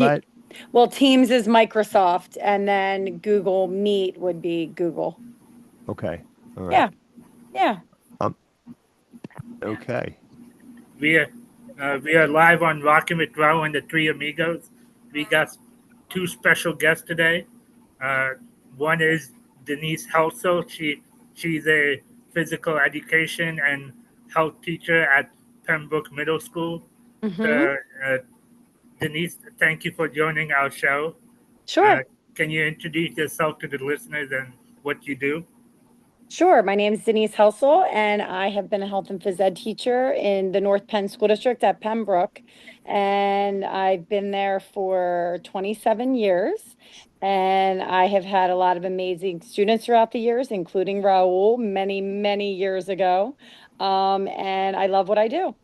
that? Well, Teams is Microsoft, and then Google Meet would be Google. Okay. All right. Yeah, yeah. Um, okay. We are we are live on Rockin' with Rahul and the Three Amigos. We got two special guests today. Uh, One is Denise Helsel. She's a physical education and health teacher at Pembroke Middle School. Mm-hmm. Uh, Denise, thank you for joining our show. Uh, Sure. can you introduce yourself to the listeners and what you do? Sure. My name is Denise Helsel, and I have been a health and phys ed teacher in the North Penn School District at Pembroke. And I've been there for 27 years. And I have had a lot of amazing students throughout the years, including Raul many, many years ago. And I love what I do.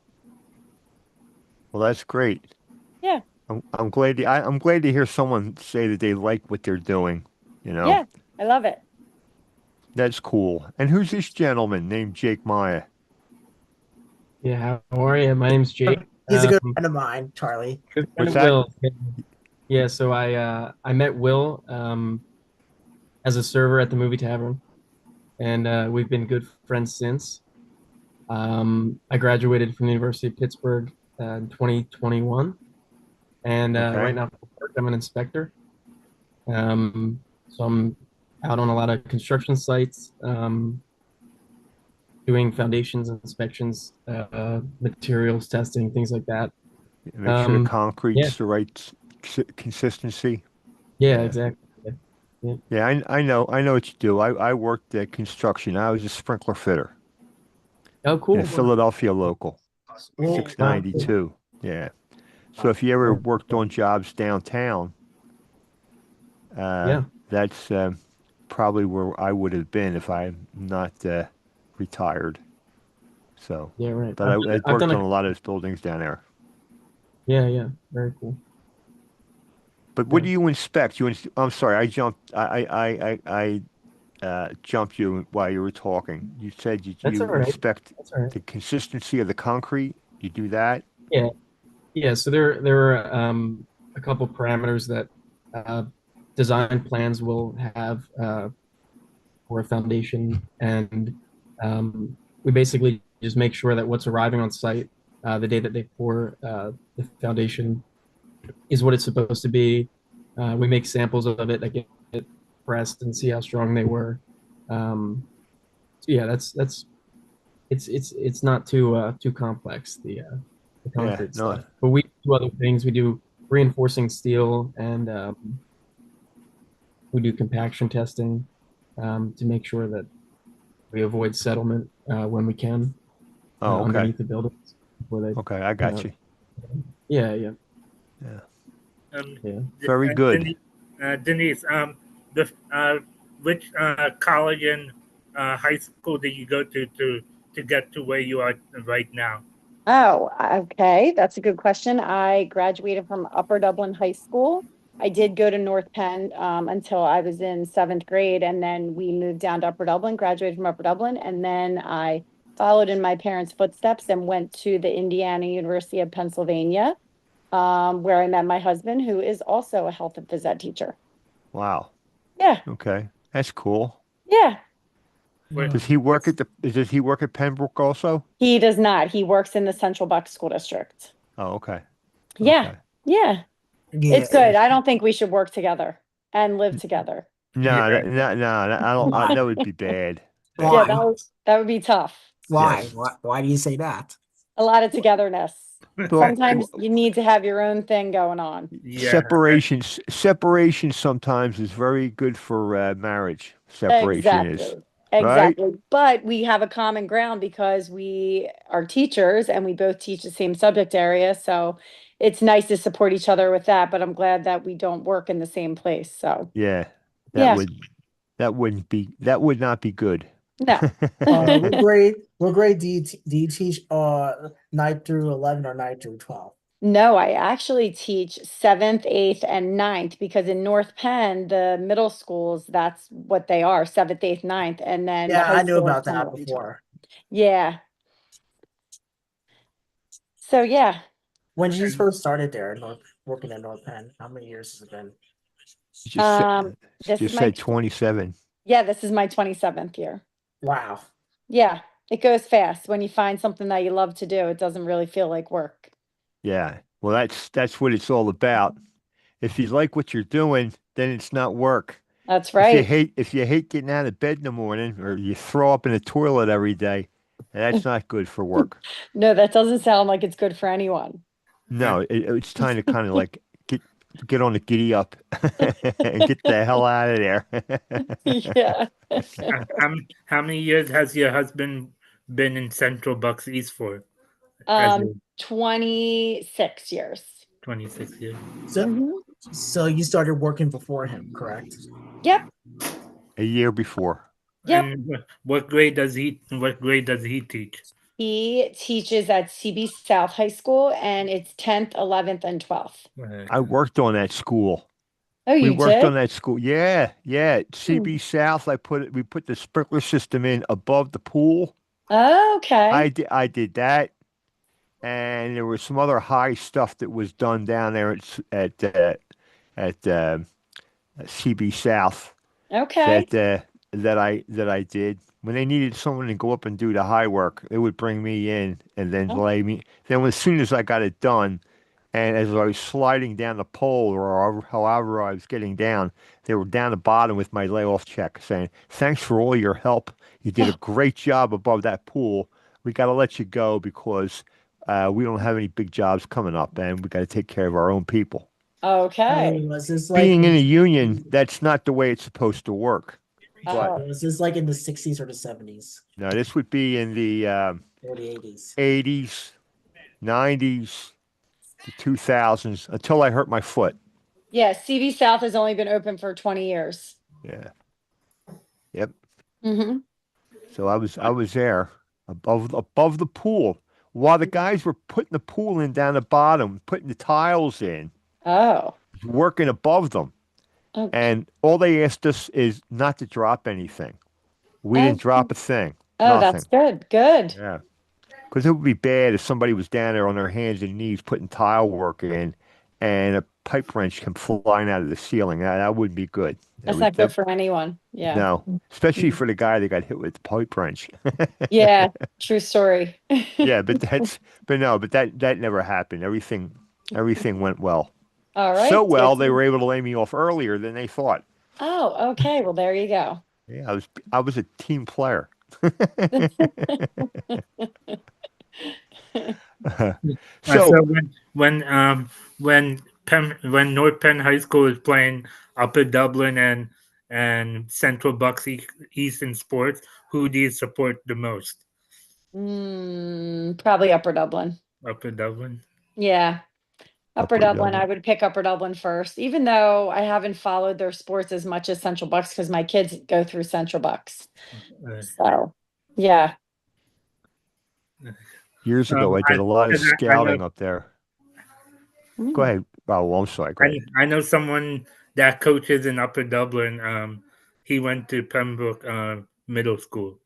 Well, that's great. Yeah. I'm glad I'm glad to hear someone say that they like what they're doing. You know, Yeah. I love it. that's cool. And who's this gentleman named Jake Maya? Yeah, how are you? My name's Jake. He's a good friend of mine, Charlie. Good friend What's of that? Will. Yeah, so I met Will as a server at the movie tavern, and we've been good friends since. I graduated from the University of Pittsburgh in 2021, and right Okay. now for work, I'm an inspector. So I'm out on a lot of construction sites, doing foundations inspections, materials testing, things like that. Make sure the Um, yeah, concrete's the right consistency. yeah, Yeah. exactly. Yeah. Yeah, I know what you do. I worked at construction. I was a sprinkler fitter Oh, in a cool. Philadelphia local, Wow. 692. Yeah. So if you ever worked on jobs downtown, uh, Yeah, that's probably where I would have been if I'm not retired. So, yeah, right. but I I've done worked on a, a lot of those buildings down there. yeah, yeah, very cool. But what Yeah, do you inspect? I'm sorry, I jumped. I jumped you while you were talking. You said that's all you right. inspect That's all right. the consistency of the concrete. You do that? Yeah, yeah. So there are a couple parameters that uh, design plans will have for a foundation, and we basically just make sure that what's arriving on site the day that they pour the foundation is what it's supposed to be. We make samples of it that get pressed and see how strong they were. So yeah, that's it's not too complex the Yeah. concrete No. stuff. But we do other things. We do reinforcing steel and we do compaction testing to make sure that we avoid settlement when we can Oh, okay. underneath the buildings before they Okay, I come got out. you. Yeah, yeah, Yeah. Um, yeah. Very good. Denise, the which college and high school did you go to get to where you are right now? Oh, okay. That's a good question. I graduated from Upper Dublin High School. I did go to North Penn until I was in seventh grade, and then we moved down to Upper Dublin, graduated from Upper Dublin, and then I followed in my parents' footsteps and went to the Indiana University of Pennsylvania, where I met my husband, who is also a health and phys ed teacher. Wow. Yeah, Okay, that's cool. yeah. What, Does he work what's at the? Does he work at Pembroke also? He does not. He works in the Central Bucks School District. Oh, okay. Yeah, Okay. yeah. Yeah, It's good. I don't think we should work together and live together. yeah? No, I don't. why? That would be bad. Yeah, Why? that would be tough. Why? Yes. Why do you say that? A lot of togetherness. Well, Sometimes you need to have your own thing going on. Yeah, separation sometimes is very good for marriage. Separation is, Exactly. right? Exactly. But we have a common ground because we are teachers and we both teach the same subject area. So it's nice to support each other with that. But I'm glad that we don't work in the same place. So Yeah. That yeah, would that would not be good. no. What grade do you teach 9 through 11 or 9 through 12? No, I actually teach seventh, eighth, and ninth because in North Penn, the middle schools, that's what they are, seventh, eighth, ninth, and then the Yeah, high I knew school is about that 10, 11, 12. before. Yeah. So yeah, When did you first started there? working at North Penn? How many years has it been? Just This is just my said 27. yeah, this is my 27th year. Wow. Yeah, it goes fast. When you find something that you love to do, it doesn't really feel like work. Yeah. Well, that's what it's all about. If you like what you're doing, then it's not work. That's right. If you hate getting out of bed in the morning or you throw up in the toilet every day, that's not good for work. No, that doesn't sound like it's good for anyone. No, it's time to kind of like get on the giddy up and get the hell out of there. Yeah. How many years has your husband been in Central Bucks East for? As a 26 years. 26 years. So, Mhm. so you started working before him, correct? Yep. A year before. Yep. And what grade does he teach? He teaches at CB South High School and it's 10th, 11th, and 12th. I worked on that school. Oh, We you worked did? on that school. Yeah, yeah. CB Hmm. South, we put the sprinkler system in above the pool. Okay. I did that. And there was some other high stuff that was done down there at CB South Okay. that I did. When they needed someone to go up and do the high work, they would bring me in and then Oh, lay me. Then as soon as I got it done, and as I was sliding down the pole or however I was getting down, they were down the bottom with my layoff check saying, "Thanks for all your help. You did a great job above that pool. We got to let you go because we don't have any big jobs coming up, and we got to take care of our own people." okay. Was this like Being in a in, union, that's not the way it's supposed to work. But Oh, was this like in the 60s or the 70s no, this would be in the or the 80s? 80s, 90s, the 2000s until I hurt my foot. yeah. CB South has only been open for 20 years. Yeah. Yep. Hmm. So I was there above the pool while the guys were putting the pool in down the bottom, putting the tiles in, Oh. working above them. Oh, And all they asked us is not to drop anything. We didn't oh, drop a thing. oh, that's Nothing. good. Good. Yeah. Because it would be bad if somebody was down there on their hands and knees putting tile work in and a pipe wrench came flying out of the ceiling. That wouldn't be good. That's not good for anyone. Yeah. No, especially for the guy that got hit with the pipe wrench. Yeah. True story. Yeah, but that never happened. Everything went well. All So right. well, Good. they were able to lay me off earlier than they thought. Oh, okay. Well, there you go. Yeah, I was a team player. So So when North Penn High School is playing Upper Dublin and Central Bucks East in sports, who do you support the most? Probably Upper Dublin. Upper Dublin. Yeah. Upper Upper Dublin, I Dublin. would pick Upper Dublin first, even though I haven't followed their sports as much as Central Bucks because my kids go through Central Bucks. So, yeah. Years ago, I did a lot of I know scouting up there. Go ahead. Oh, I'm sorry. Go ahead. I know someone that coaches in Upper Dublin. He went to Pembroke Middle School.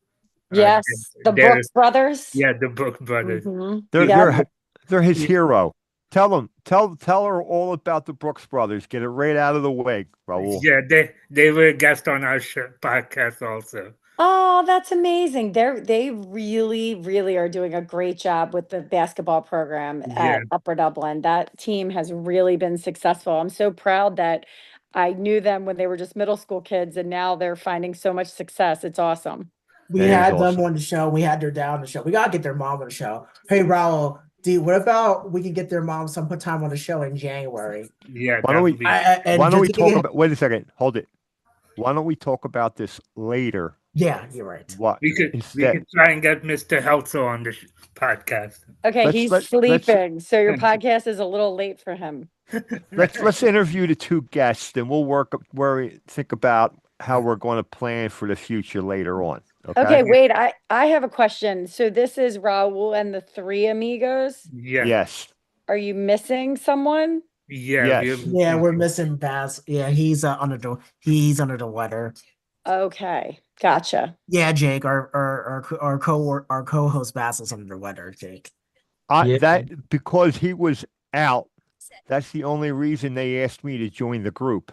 Yes, the they're- Brooks brothers. Yeah, the Brooks brothers. Mhm. They're Yeah. they're his hero. Tell her all about the Brooks brothers. Get it right out of the way, Rahul. Yeah, they were a guest on our podcast also. Oh, that's amazing. They really, really are doing a great job with the basketball program Yeah. at Upper Dublin. That team has really been successful. I'm so proud that I knew them when they were just middle school kids and now they're finding so much success. It's awesome. We That is had them awesome. on the show. We had their dad on the show. We gotta get their mom on the show. Hey, Raul, what about we can get their mom some time on the show in January? Yeah. Why don't we- And Why don't just we to talk get- about? Wait a second. Hold it. Why don't we talk about this later? Yeah, you're right. What we could instead? try and get Mr. Helsel on the podcast. Okay, Let's- he's let's- sleeping, so your podcast is a little late for him. Let's interview the two guests, and we'll work where we think about how we're going to plan for the future later on. Okay, Okay. wait, I have a question. So this is Raul and the three amigos. Yeah. Yes. Are you missing someone? Yeah. Yes. Yeah, we're missing Bass. Yeah, he's under the weather. Okay, gotcha. Yeah, Jake, our co-host Bass is under the weather, Jake. Yeah. That because he was out That's the only reason they asked me to join the group.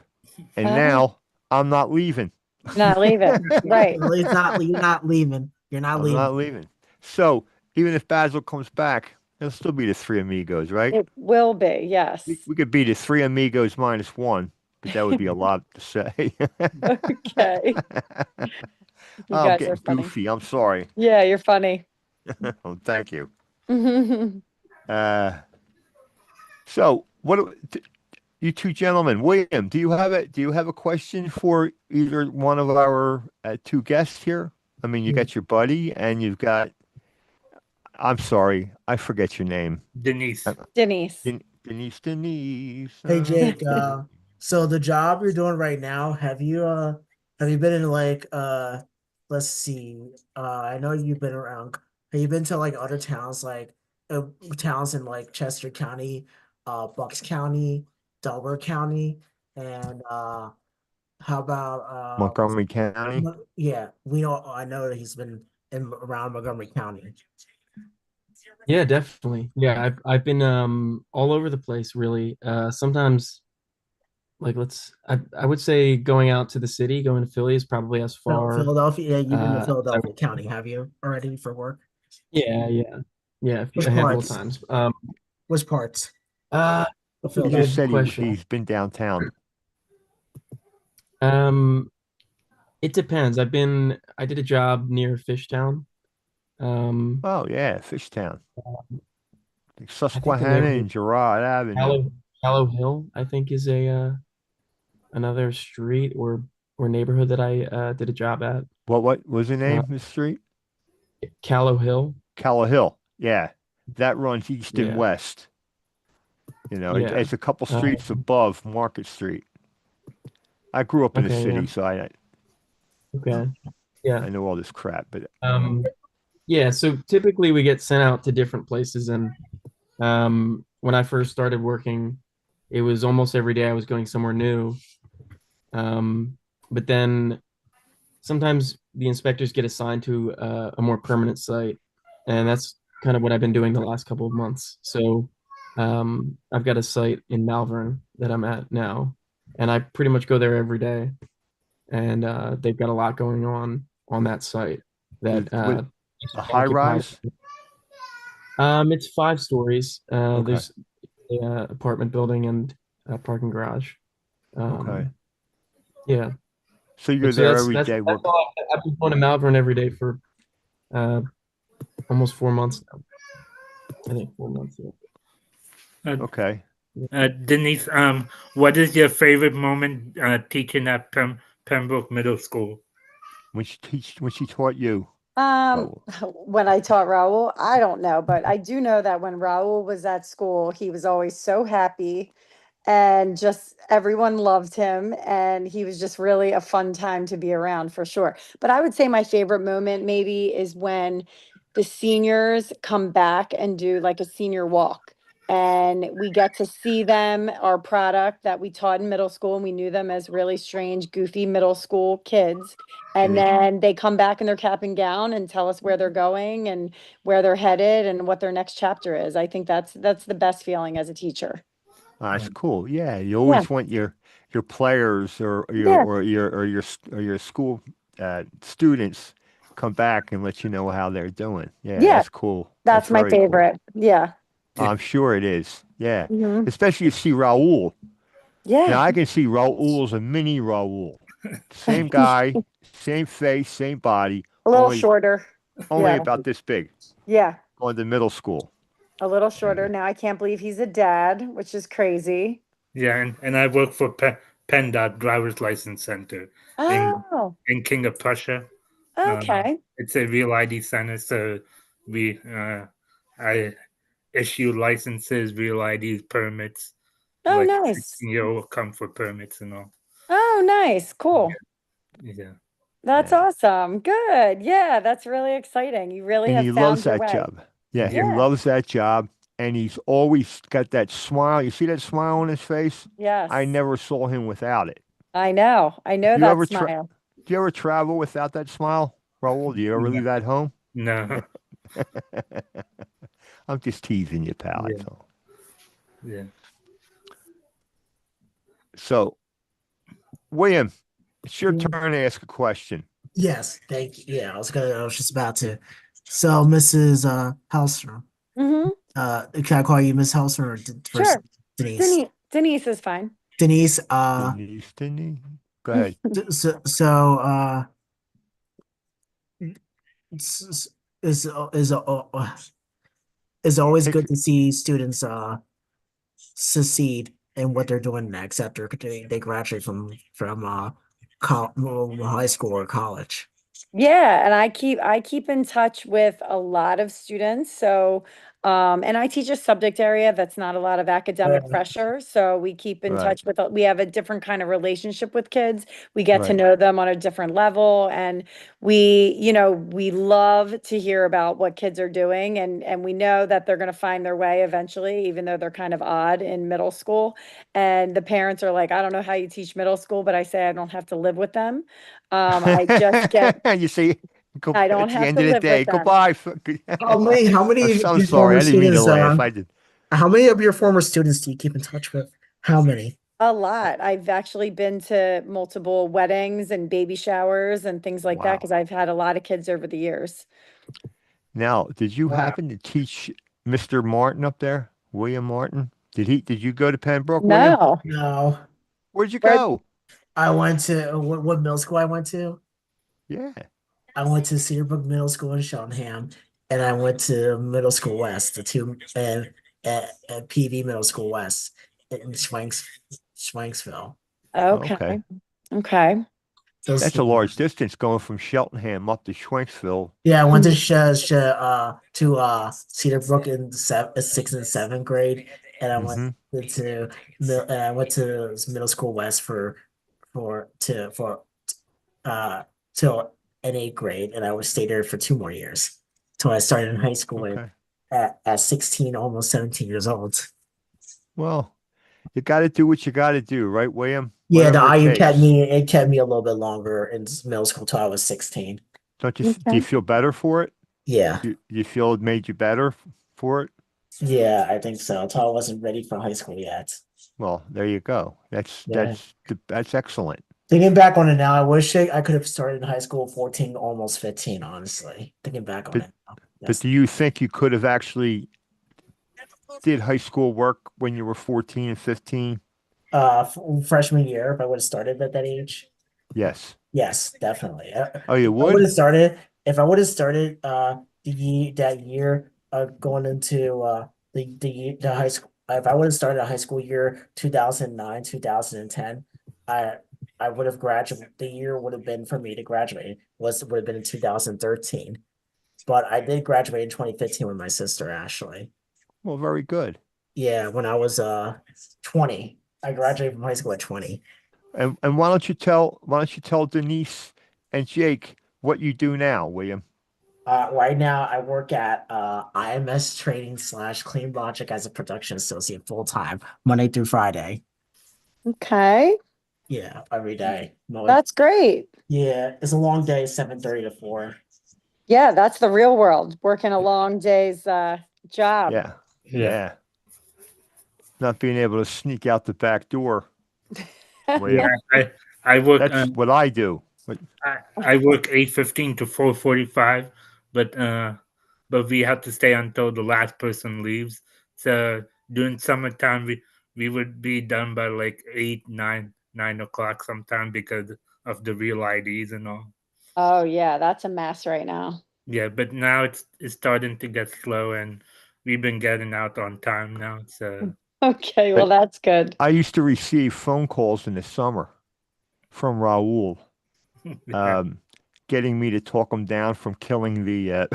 And Uh-huh. now I'm not leaving. Not leaving. Right. Well, you're not leaving. You're not I'm not leaving. leaving. So even if Basil comes back, it'll still be the three amigos, right? It will be, yes. We could be the three amigos minus one, but that would be a lot to say. Okay. You I'm guys are getting funny. goofy. I'm sorry. Yeah, you're funny. Oh, thank you. Mhm. Uh, so you two gentlemen, William, do you have a question for either one of our two guests here? I mean, you got your buddy and you've got, I'm sorry, I forget your name. Denise. Denise. Denise. Hey Jake, so the job you're doing right now, have you been in like let's see, I know you've been around. Have you been to like other towns towns in like Chester County, Bucks County, Delaware County, and how about Montgomery County. yeah, we know I know that he's been in around Montgomery County. Yeah, definitely. Yeah, I've been all over the place really. Sometimes like I would say going out to the city, going to Philly is probably as far Philadelphia, yeah, you've been to as I Philadelphia would, County, have you already for work? yeah, yeah. Yeah, Which a handful of parts? times. Which parts Uh of that's a He just Philadelphia? good said question. he's been downtown. Um it depends. I did a job near Fishtown. Um Oh yeah, Fishtown, like I think the Susquehanna neighborhood and Girard Avenue. Shallow Hill, I think is a another street or neighborhood that I did a job at. What was the name Uh, of the street? Callow Hill. Calla Hill. Yeah, that runs east and Yeah, west. yeah. It's a couple Uh, streets above Market Street. I grew up in the okay, yeah. city, so Okay. Yeah. I know all this crap. But Um, yeah, so typically we get sent out to different places and when I first started working, it was almost every day I was going somewhere new. But then sometimes the inspectors get assigned to a more permanent site, and that's kind of what I've been doing the last couple of months. So I've got a site in Malvern that I'm at now, and I pretty much go there every day. And they've got a lot going on that site that with a high occupied. rise. It's 5 stories. Okay. There's a apartment building and a parking garage. Okay. Um, yeah, So you're but so there every day that's working. all. I've been going to Malvern every day for uh, almost 4 months now. I think 4 months. Yeah. Okay. Denise, what is your favorite moment teaching at Pembroke Middle School? When she taught you. Um, Oh, when I taught Raul, I don't know, but I do know that when Raul was at school, he was always so happy and just everyone loved him. And he was just really a fun time to be around for sure. But I would say my favorite moment maybe is when the seniors come back and do like a senior walk. And we get to see them, our product that we taught in middle school, and we knew them as really strange, goofy middle school kids. And and then they come back in their cap and gown and tell us where they're going and where they're headed and what their next chapter is. I think that's the best feeling as a teacher. that's cool. Yeah, you Yeah. always want your players Yeah. or your school students come back and let you know how they're doing. Yeah, Yeah, that's cool. That's that's my very cool. favorite. Yeah. I'm sure it is. Yeah, Mhm. especially you see Raul. Now Yeah. I can see Raul as a mini Raul. Same guy, same face, same body, A little shorter. only Yeah. about this big. Yeah. Going to middle school. A little shorter. Now I can't believe he's a dad, which is crazy. Yeah, and I work for PennDOT Driver's License Center Oh, in King of Prussia. okay. It's a real ID center, so we I issue licenses, real IDs, permits. Oh, Like nice. will come for permits and all. Oh, nice. Cool. Yeah. That's Yeah. awesome. Good. Yeah, that's really exciting. You really And have he loves found your that way. job. Yeah, he Yeah. loves that job. And he's always got that smile. You see that smile on his face? Yes. I never saw him without it. I know. I know Do you that ever smile. do you ever travel without that smile, Raul? Do you ever leave that home? No. I'm just teasing you, pal. Yeah. That's all. Yeah. So, William, it's your Mhm. turn to ask a question. Yes, thank you. Yeah, I was just about to. So, Mrs. Helsel, Mm-hmm. can I call you Miss Helsel or first Sure. Denise? Denise is fine. Denise, Denise. Go ahead. so it's is it's always Take good to see students succeed in what they're doing next after they graduate from high school or college. Yeah, and I keep in touch with a lot of students. So, and I teach a subject area that's not a lot of academic Uh, pressure. So we keep in right, touch with, we have a different kind of relationship with kids. We get to right. know them on a different level, and we love to hear about what kids are doing, and we know that they're going to find their way eventually, even though they're kind of odd in middle school. And the parents are like, I don't know how you teach middle school, but I say I don't have to live with them. I just get You see, I don't at the have end to of the live with day, them. goodbye. how many of I'm your sorry. former I didn't mean to students laugh. I did. how many of your former students do you keep in touch with? How many? A lot. I've actually been to multiple weddings and baby showers and things like that because Wow. I've had a lot of kids over the years. Now, did you Wow. happen to teach Mr. Martin up there, William Martin? Did you go to Pembroke, William? No. No, Where'd you Where go? I went to what middle school I went to? Yeah. I went to Cedarbrook Middle School in Cheltenham, and I went to Middle School West, the two and at PV Middle School West in Schwanksville. Okay. Okay. Okay. Those That's a large distance going from Cheltenham up to Schwenksville. Yeah, I went to Mm. Cedarbrook in sixth and seventh grade, and Hmm. I went to Middle School West for uh till an eighth grade, and I would stay there for 2 more years till I started in high school Okay. at 16, almost 17 years old. Well, you got to do what you got to do, right, William? Yeah, the Whatever it IU takes. kept me a little bit longer in middle school till I was 16. Don't you? Do Okay. you feel better for it? Yeah, You feel it made you better for it? yeah, I think so. Till I wasn't ready for high school yet. Well, there you go. Yeah. That's excellent. Thinking back on it now, I wish I could have started in high school 14, almost 15, honestly. Thinking back on But it now. but Yes. do you think you could have actually did high school work when you were 14 and 15? Freshman year, if I would have started at that age. Yes. Yes, definitely. Oh, you If I would would? have started, if I would have started that year going into the high school, if I would have started a high school year 2009, 2010, I I would have graduated. The year would have been for me to graduate would have been in 2013. But I did graduate in 2015 with my sister, Ashley. Well, very good. Yeah, when I was 20. I graduated from high school at 20. And why don't you tell Denise and Jake what you do now, William? Right now, I work at IMS Trading / Clean Logic as a production associate full time, Monday through Friday. Okay. Yeah, every day. No, That's great. yeah, it's a long day, 7:30 to 4. Yeah, that's the real world, working a long day's job. Yeah. Yeah. Yeah. Not being able to sneak out the back door, Yeah. William. I work That's what I do. But I work 8:15 to 4:45, but we have to stay until the last person leaves. So during summertime we would be done by like 8, 9 o'clock sometime because of the real IDs and all. Oh yeah, that's a mess right now. Yeah, but now it's starting to get slow and we've been getting out on time now. So Okay, well but that's good. I used to receive phone calls in the summer from Raul, yeah, um, getting me to talk him down from killing the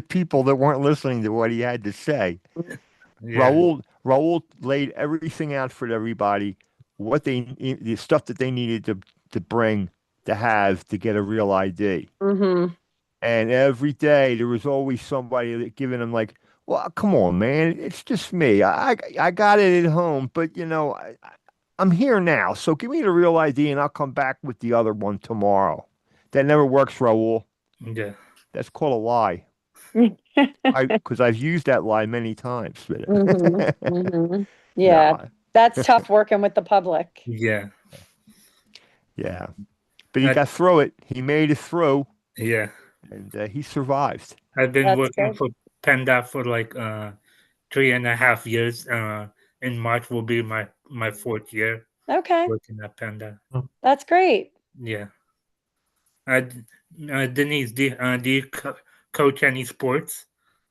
people that weren't listening to what he had to say. yeah, Raul laid everything out for everybody, the stuff that they needed to bring to have to get a real ID. Mm-hmm. And every day there was always somebody giving him like, well, come on, man, it's just me. I got it at home, but I'm here now, so give me the real ID and I'll come back with the other one tomorrow. That never works, Raul. yeah. That's called a lie. Because I've used that lie many times. Mm-hmm. Mm-hmm. Yeah. No, That's tough working with the public. Yeah, Yeah. But he uh, got through it. He made it through, yeah. and he survived. I've been That's working good. for Panda for like 3.5 years. In March will be my fourth year Okay, working at Panda. that's great. Yeah. Uh, Denise, do you coach any sports?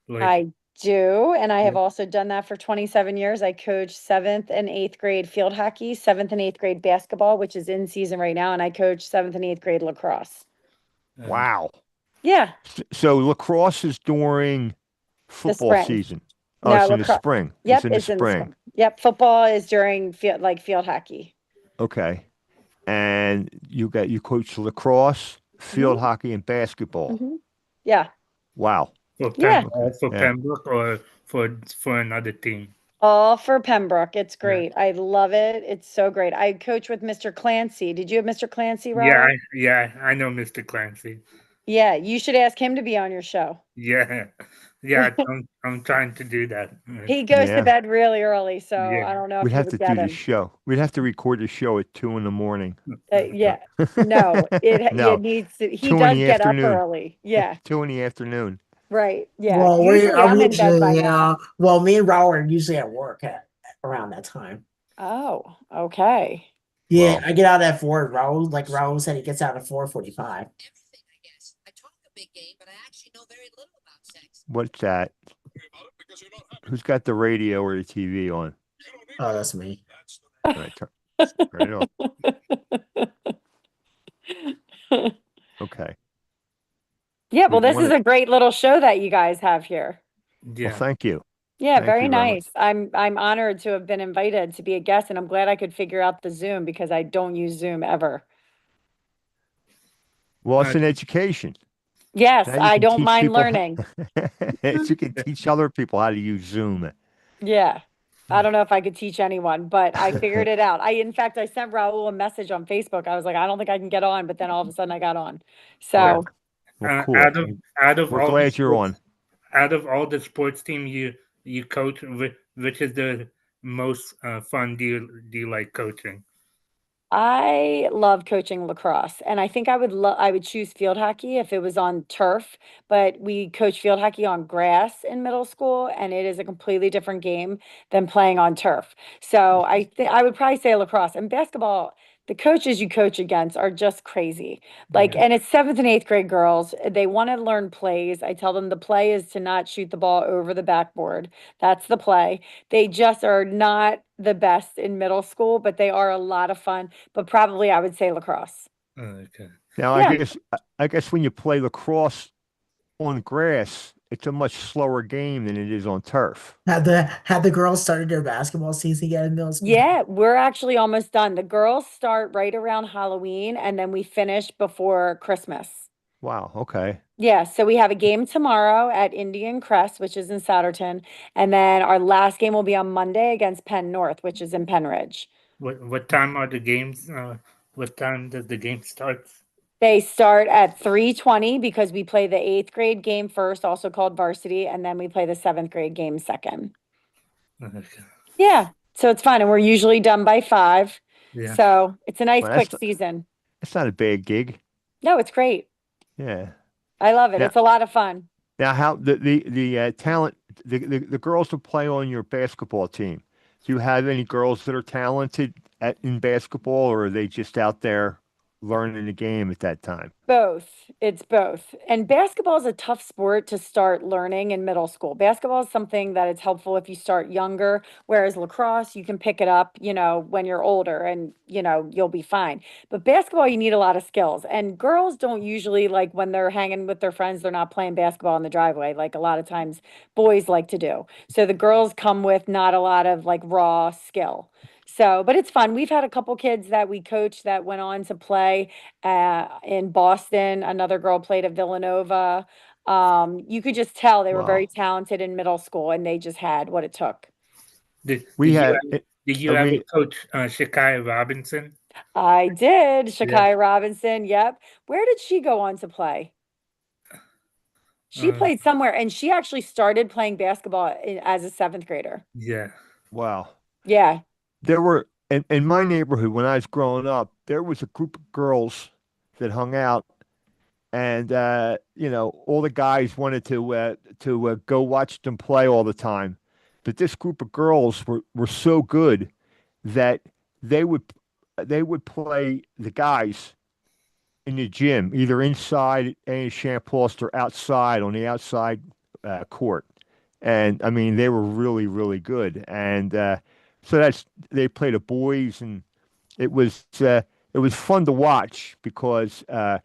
Like, I do, and I yeah. have also done that for 27 years. I coach 7th and 8th grade field hockey, 7th and 8th grade basketball, which is in season right now, and I coach 7th and 8th grade lacrosse. Wow. Yeah, So lacrosse is during the football spring. season. Oh, No, it's in the lacrosse. spring. It's Yep, in the it's in the spring. spring. Yep, football is during field hockey. Okay. And you coach lacrosse, field hmm hockey, and basketball. hmm Yeah, Wow. yeah. Okay. For Yeah. Pembroke or for another team? All for Pembroke. It's Yeah. great. I love it. It's so great. I coach with Mr. Clancy. Did you have Mr. Clancy, Yeah, Raul? I know Mr. Clancy. Yeah, you should ask him to be on your show. Yeah, yeah. I'm trying to do that. He goes to Yeah. bed really early, so Yeah. I don't know We'd if you have would to do get the him. show. We'd have to record the show at 2 in the morning. Yeah, no, it No, needs to, he 2 in does the get up afternoon. early. Yeah, 2 in the afternoon. right. Yeah. Well, Usually I'm I'm in bed by usually now. well, me and Raul are usually at work at around that time. Oh, okay. Yeah, Well, I get out at 4. Raul said he gets out at 4:45. what's that? Who's got the radio or the TV on? Oh, that's me. All right, turn it off. Okay. Yeah, We well, this is want a great little show that you guys have here. Well, Yeah. thank you. Yeah, Thank very you very much. nice. I'm honored to have been invited to be a guest, and I'm glad I could figure out the Zoom because I don't use Zoom ever. Well, it's Uh, an education. Yes, Now you I can don't teach mind people. learning. You can teach other people how to use Zoom. Yeah. I don't know if I could teach anyone, but I figured it out. In fact, I sent Raul a message on Facebook. I was like, I don't think I can get on, but then all of a sudden I got on. Well, So, well, cool. out of We're all the glad you're on. sports, out of all the sports team you coach, which is the most fun do you like coaching? I love coaching lacrosse, and I think I would choose field hockey if it was on turf, but we coach field hockey on grass in middle school, and it is a completely different game than playing on turf. So I think I would probably say lacrosse and basketball. The coaches you coach against are just crazy. Like, Yeah. and it's 7th and 8th grade girls. They want to learn plays. I tell them the play is to not shoot the ball over the backboard. That's the play. They just are not the best in middle school, but they are a lot of fun. But probably I would say lacrosse. Okay. Now, Yeah. I guess when you play lacrosse on grass, it's a much slower game than it is on turf. Had the girls started their basketball season yet in middle school? Yeah, we're actually almost done. The girls start right around Halloween and then we finish before Christmas. Wow. Okay. Yeah, so we have a game tomorrow at Indian Crest, which is in Souderton, and then our last game will be on Monday against Penn North, which is in Penridge. What time are the games? What time does the game start? They start at 3:20 because we play the 8th grade game first, also called varsity, and then we play the 7th grade game second. Okay. Yeah, so it's fun, and we're usually done by 5. Yeah. So it's a nice Well, quick season. It's not a bad gig. No, it's great. Yeah. I love it. Now, It's a lot of fun. now how the talent the girls who play on your basketball team, do you have any girls that are talented in basketball, or are they just out there learning the game at that time? Both. It's both. And basketball is a tough sport to start learning in middle school. Basketball is something that it's helpful if you start younger, whereas lacrosse, you can pick it up, when you're older and, you'll be fine. But basketball, you need a lot of skills. And girls don't usually like when they're hanging with their friends, they're not playing basketball in the driveway, like a lot of times boys like to do. So the girls come with not a lot of like raw skill. So, but it's fun. We've had a couple kids that we coached that went on to play in Boston. Another girl played at Villanova. You could just tell they were very Wow. talented in middle school and they just had what it took. Did We you had did you ever we coach Shakai Robinson? I did. Yeah. Shakai Robinson. Yep. Where did she go on to play? She played somewhere and she actually started playing basketball as a 7th grader. Yeah. wow. Yeah. there were in my neighborhood when I was growing up, there was a group of girls that hung out, and all the guys wanted to go watch them play all the time. But this group of girls were so good that they would they would play the guys in the gym, either inside any Champlain or outside on the outside court. And I mean, they were really, really good. And so they played the boys, and it was uh, it was fun to watch because a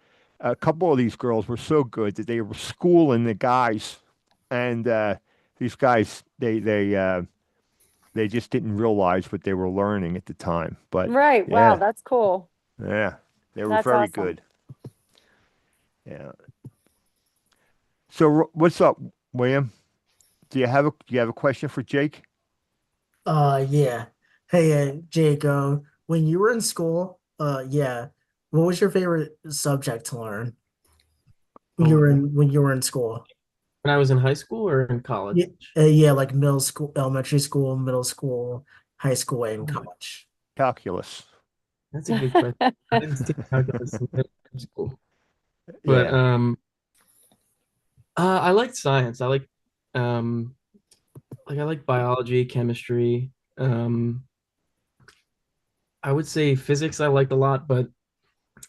couple of these girls were so good that they were schooling the guys, and these guys they just didn't realize what they were learning at the time. But Right. Wow, yeah, that's cool. yeah, they were That's very awesome. good. Yeah. So what's up, William? Do you have a question for Jake? Yeah. Hey, Jake, when you were in school, yeah, what was your favorite subject to learn Oh, when you were in school? when I was in high school or in college? Yeah, yeah, like middle school, elementary school, middle school, high school, and Oh, college. Calculus. that's a good question. I didn't take calculus in middle school, but Yeah. I liked science. Um, I like biology, chemistry. Um, I would say physics I liked a lot, but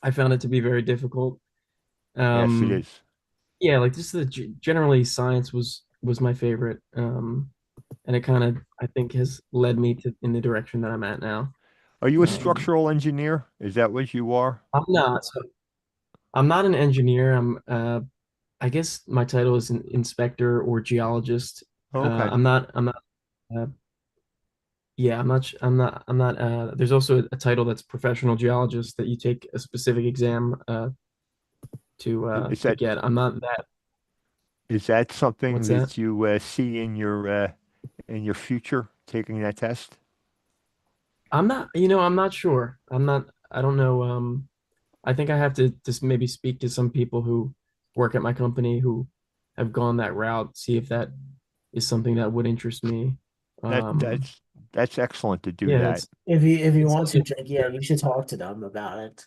I found it to be very difficult. Yes, it Um, is. yeah, like just generally science was my favorite. And it kind of I think has led me to in the direction that I'm at now. Are you a Um, structural engineer? Is that what you are? I'm not. So I'm not an engineer. I guess my title is an inspector or geologist. Okay. I'm not. Uh, yeah, I'm not. I'm not. I'm not. There's also a title that's professional geologist that you take a specific exam Is to that get. I'm not that. is that something What's that? that you see in your future, taking that test? I'm not. I'm not sure. I'm not. I don't know. I think I have to just maybe speak to some people who work at my company who have gone that route, see if that is something that would interest me. That Um, that's excellent to do yeah, that. If you it's want to, something. Jake, yeah, you should talk to them about it.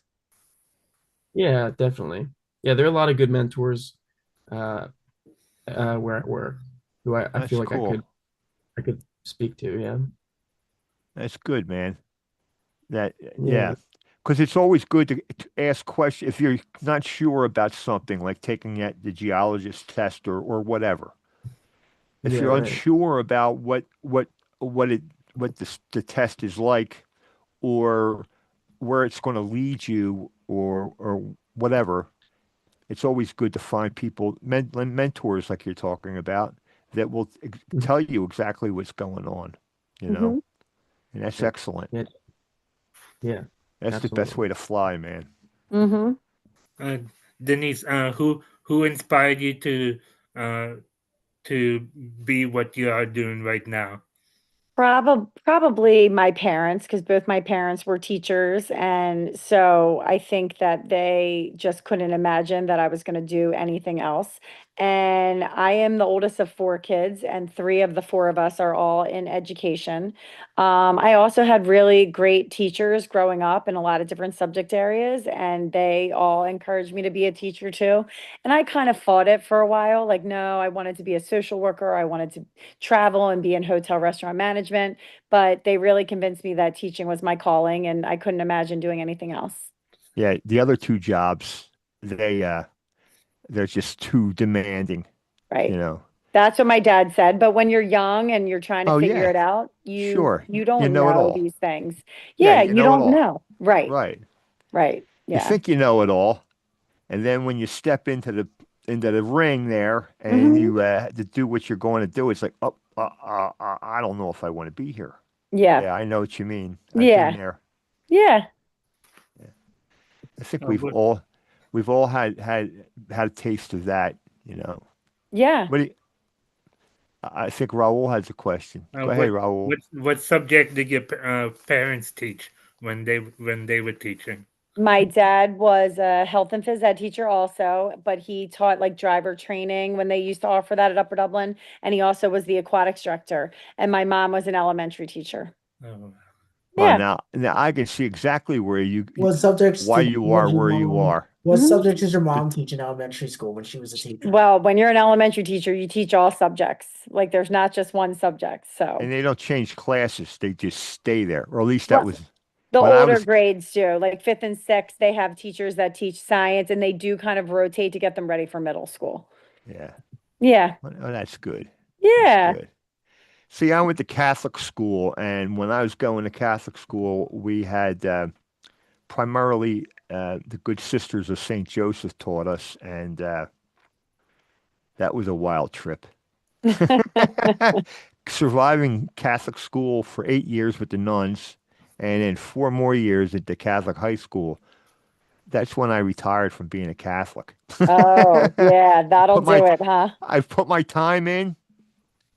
Yeah, definitely. Yeah, there are a lot of good mentors uh, where at work who I feel That's like cool. I could speak to. Yeah, That's good, man. That yeah, yeah, because it's always good to ask questions if you're not sure about something, like taking the geologist test or whatever. If yeah, you're right. unsure about what it what the test is like, or where it's going to lead you, or whatever, it's always good to find people, mentors like you're talking about, that will tell you exactly what's going on, you know, Hmm. and that's Yeah, excellent. yeah, yeah, That's the best absolutely. way to fly, man. Hmm. Uh, Denise, who inspired you uh, to be what you are doing right now? Probably my parents, because both my parents were teachers. And so I think that they just couldn't imagine that I was going to do anything else. And I am the oldest of four kids, and three of the four of us are all in education. I also had really great teachers growing up in a lot of different subject areas, and they all encouraged me to be a teacher too. And I kind of fought it for a while. Like, no, I wanted to be a social worker. I wanted to travel and be in hotel restaurant management, but they really convinced me that teaching was my calling and I couldn't imagine doing anything else. Yeah, the other two jobs, they're just too demanding, you Right. know. That's what my dad said. But when you're young and you're trying to Oh figure yeah, it out, sure. you You don't know it know all. these things. Yeah, Yeah, you you know it don't all. know. Right. Right. Right. You Yeah. think you know it all, and then when you step into the ring there and Hmm. you to do what you're going to do, it's like, oh, I don't know if I want to be here. Yeah. Yeah, I know what you mean. I've been Yeah. there. Yeah. Yeah. I think What we've all had a taste of that, you know. Yeah. What do you, I think Raul has a question. uh, Go ahead, what Raul. what subject did your parents teach when they were teaching? My dad was a health and phys ed teacher also, but he taught like driver training when they used to offer that at Upper Dublin. And he also was the aquatics director. And my mom was an elementary teacher. Oh, Well, Yeah. now I can see exactly where What subjects why did you was are your where you mom? are. What Mhm. subjects did your But mom teach in elementary school when she was a teacher? Well, when you're an elementary teacher, you teach all subjects. Like there's not just one subject. So, and they don't change classes; they just stay there. Or at least that well, was the when I older was. grades do, like fifth and sixth, they have teachers that teach science and they do kind of rotate to get them ready for middle school. Yeah, Yeah. well, that's good. That's Yeah. good. See, I went to Catholic school, and when I was going to Catholic school, we had primarily the good sisters of St. Joseph taught us, and that was a wild trip. Surviving Catholic school for 8 years with the nuns, and then 4 more years at the Catholic high school. That's when I retired from being a Catholic. Oh, yeah, that'll Put my, do it, huh? I've put my time in.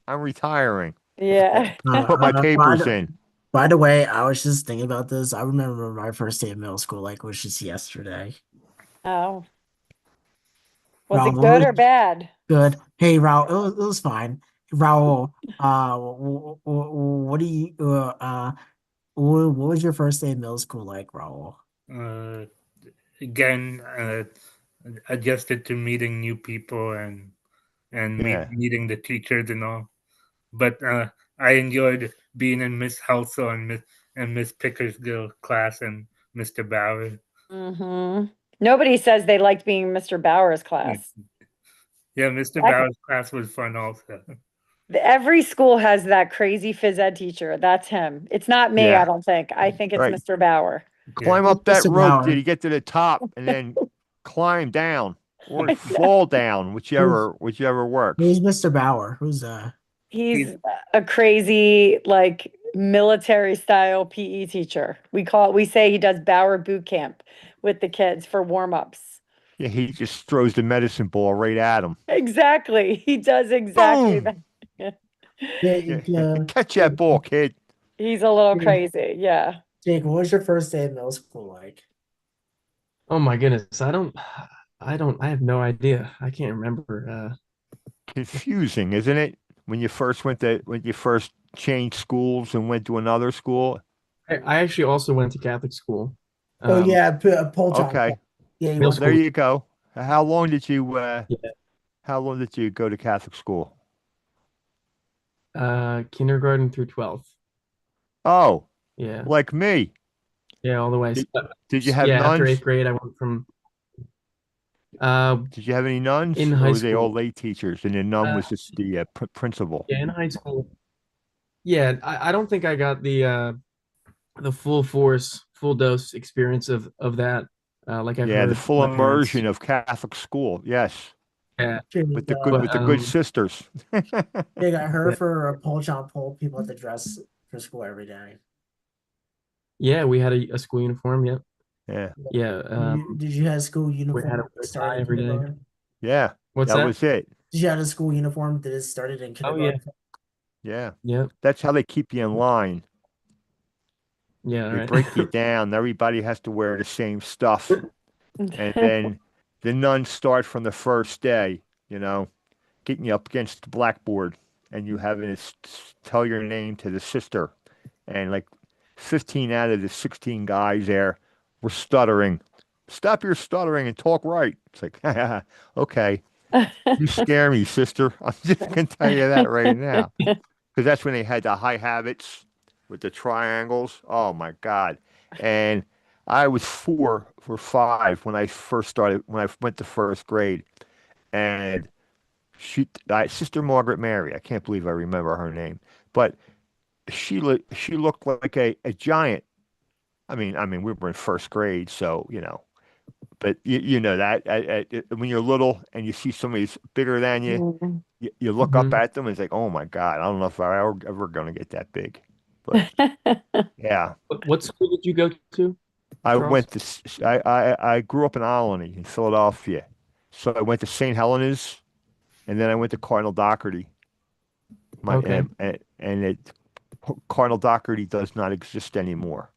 I'm retiring. Yeah. Put my By papers the in. by the way, I was just thinking about this. I remember my first day of middle school, like it was just yesterday. Oh, was Raul, it what good was or bad? good? Hey, Raul, it was fine. Raul, what do you what was your first day of middle school like, Raul? Uh, Again, adjusted to meeting new people and Yeah. meeting the teachers and all. But I enjoyed being in Miss Helsel and Miss Pickersgill class and Mr. Bauer. Mm-hmm. Nobody says they liked being in Mr. Bauer's class. Yeah, Mr. That, Bauer's class was fun also. every school has that crazy phys ed teacher. That's him. It's not me, I Yeah. don't think. I think it's Right. Mr. Bauer. Yeah. Climb Who's up that Mr. rope till Bauer? you get to the top, and then climb down or fall down, Who's whichever who's works. Mr. Bauer? Who's He's He's a crazy, like military style PE teacher. We say he does Bauer boot camp with the kids for warm-ups. Yeah, he just throws the medicine ball right at him. Exactly. He does exactly Boom! that. Jake? Yeah, catch that ball, kid. He's a little Jake, crazy. Yeah. Jake, what was your first day of middle school like? Oh my goodness, I have no idea. I can't remember. Confusing, isn't it? When you first changed schools and went to another school. I actually also went to Catholic school. Oh Um, yeah, Pole John. Okay. Yeah, you Middle Well, went. there school. you go. How long did you Yeah. how long did you go to Catholic school? Kindergarten through 12th. Oh, Yeah. like me. Yeah, all the way. Did, did you have Yeah, after nuns? eighth grade, I went from uh Did you have any nuns, in or high were they all school. lay teachers, and the nun Uh, was just the principal? yeah, in high school. Yeah, I don't think I got the full force, full dose experience of that. Like I've Yeah, the heard full my parents. immersion of Catholic school. Yes, Yeah, Jake, with but the good sisters. Jake, I heard yeah, for Pole John Pole, people have to dress for school every day. yeah, we had a school uniform. Yep. Yeah, Yeah. Did you have school We had to uniform wear a started tie in every day. kindergarten? yeah, What's that that? was it. Did you have a school uniform that is started in Oh yeah. kindergarten? Yeah, Yep. that's how they keep you in line. Yeah. All They right. break you down. Everybody has to wear the same stuff, and then the nuns start from the first day. You know, getting you up against the blackboard, and you having to tell your name to the sister, and like 15 out of the 16 guys there were stuttering. Stop your stuttering and talk right. It's like, okay, you scare me, sister. I'm just gonna tell you that right now. Because that's when they had the high habits with the triangles. Oh my God. And I was 4 or 5 when I first started, when I went to first grade. And Sister Margaret Mary, I can't believe I remember her name, but she looked like a giant. I mean, we were in first grade, so but you know that when you're little and you see somebody who's bigger than you, Mhm. you look up Hmm. at them and it's like, oh my God, I don't know if I'm ever going to get that big. But yeah, What school did you go to, I Charles? went to, I grew up in Alany in Philadelphia. So I went to St. Helena's, and then I went to Cardinal Doherty. Okay. Cardinal Doherty does not exist anymore.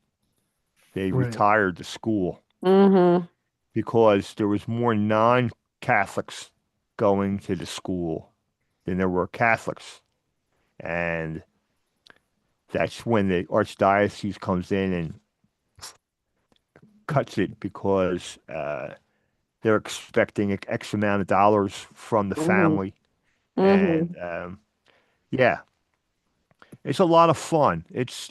They Right. retired the school Hmm. because there was more non-Catholics going to the school than there were Catholics. And that's when the archdiocese comes in and cuts it because they're expecting X amount of dollars from the Hmm. family. Hmm. And yeah, it's a lot of fun. It's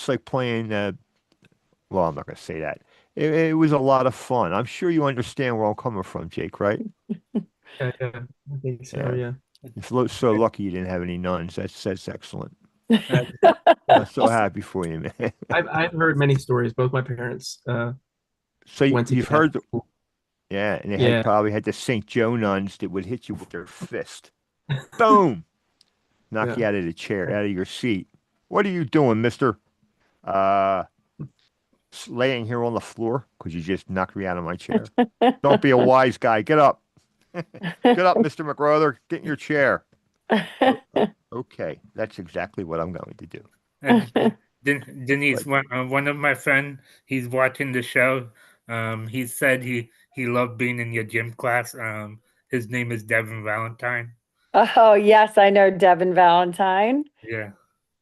like playing. Well, I'm not going to say that. It was a lot of fun. I'm sure you understand where I'm coming from, Jake, right? Yeah, yeah, I think so. Yeah. Yeah. You're so lucky you didn't have any nuns. That's excellent. Uh, I'm so happy for you, man. I've heard many stories. Both my parents So went to you've Catholic heard, school. yeah, and they had Yeah. probably had the St. Joe nuns that would hit you with their fist. Boom! Knock Yeah. you out of the chair, out of your seat. What are you doing, mister? Uh, laying here on the floor because you just knocked me out of my chair. Don't be a wise guy. Get up. Get up, Mr. McGrother. Get in your chair. Okay, that's exactly what I'm going to do. Denise, But one of my friend, he's watching the show. He said he loved being in your gym class. His name is Devin Valentine. Oh, yes, I know Devin Valentine. Yeah.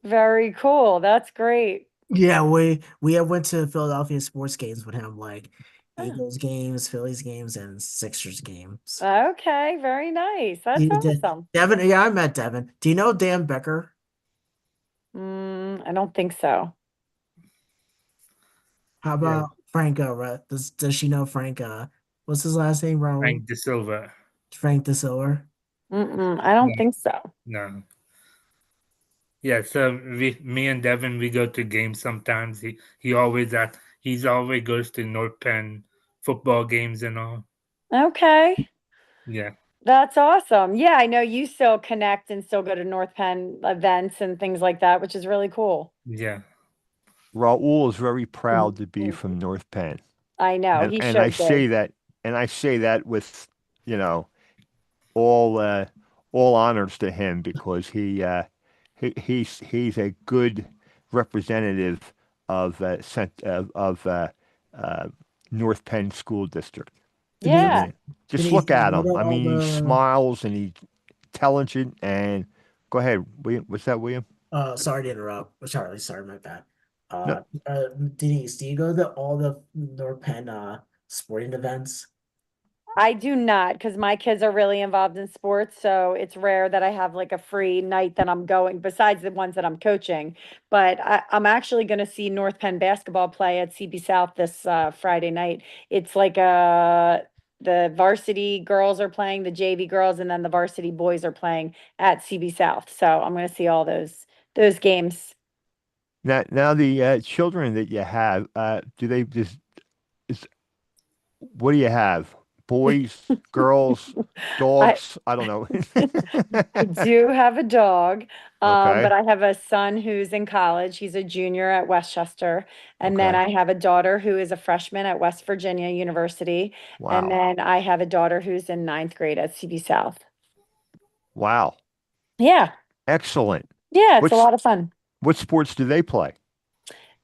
Very cool. That's great. Yeah, we have went to Philadelphia sports games with him, like Oh, Eagles games, Phillies games, and Sixers games. okay, very nice. That's awesome. Devin, yeah, I met Devin. Do you know Dan Becker? I don't think so. How Yeah. about Frank? Does she know Frank? What's his last name? Raul? Frank De Silva. Frank De Silva. I don't No, think so. no. Yeah, so me and Devin, we go to games sometimes. He's always goes to North Penn football games and all. Okay. Yeah, That's awesome. Yeah, I know you still connect and still go to North Penn events and things like that, which is really cool. yeah, Raul is very proud to be Mhm. from North Penn. I know. And He and I should say be. that and I say that with, you know, all all honors to him because he's a good representative of uh, North Penn School District. I Denise, Yeah. mean, just Denise, look do you at go him. to I all mean, he the smiles and he's intelligent. And go ahead, William. What's that, William? sorry to interrupt. Charlie, sorry, my bad. No, Denise, do you go to all the North Penn sporting events? I do not because my kids are really involved in sports. So it's rare that I have like a free night that I'm going besides the ones that I'm coaching. But I'm actually going to see North Penn basketball play at CB South this Friday night. It's like the varsity girls are playing, the JV girls, and then the varsity boys are playing at CB South. So I'm going to see all those games. now the children that you have, do they just is what do you have? Boys, girls, I dogs? I don't know. I do have a dog, but Okay. I have a son who's in college. He's a junior at Westchester. And then Okay. I have a daughter who is a freshman at West Virginia University. And Wow. then I have a daughter who's in ninth grade at CB South. Wow. Yeah. Excellent. Yeah, it's a What's lot of fun. what sports do they play?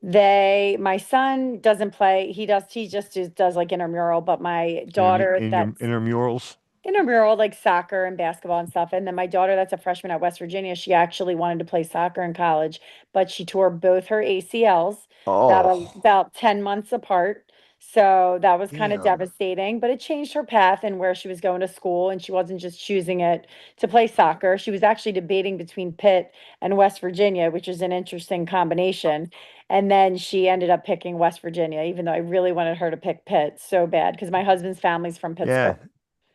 My son doesn't play. He just does like intramural, but my daughter that's Intramurals? intramural, like soccer and basketball and stuff. And then my daughter, that's a freshman at West Virginia, she actually wanted to play soccer in college, but she tore both her ACLs Oh, about 10 months apart. So that was kind of damn. devastating, but it changed her path and where she was going to school. And she wasn't just choosing it to play soccer. She was actually debating between Pitt and West Virginia, which is an interesting combination. And then she ended up picking West Virginia, even though I really wanted her to pick Pitt so bad because my husband's family's from Yeah. Pittsburgh.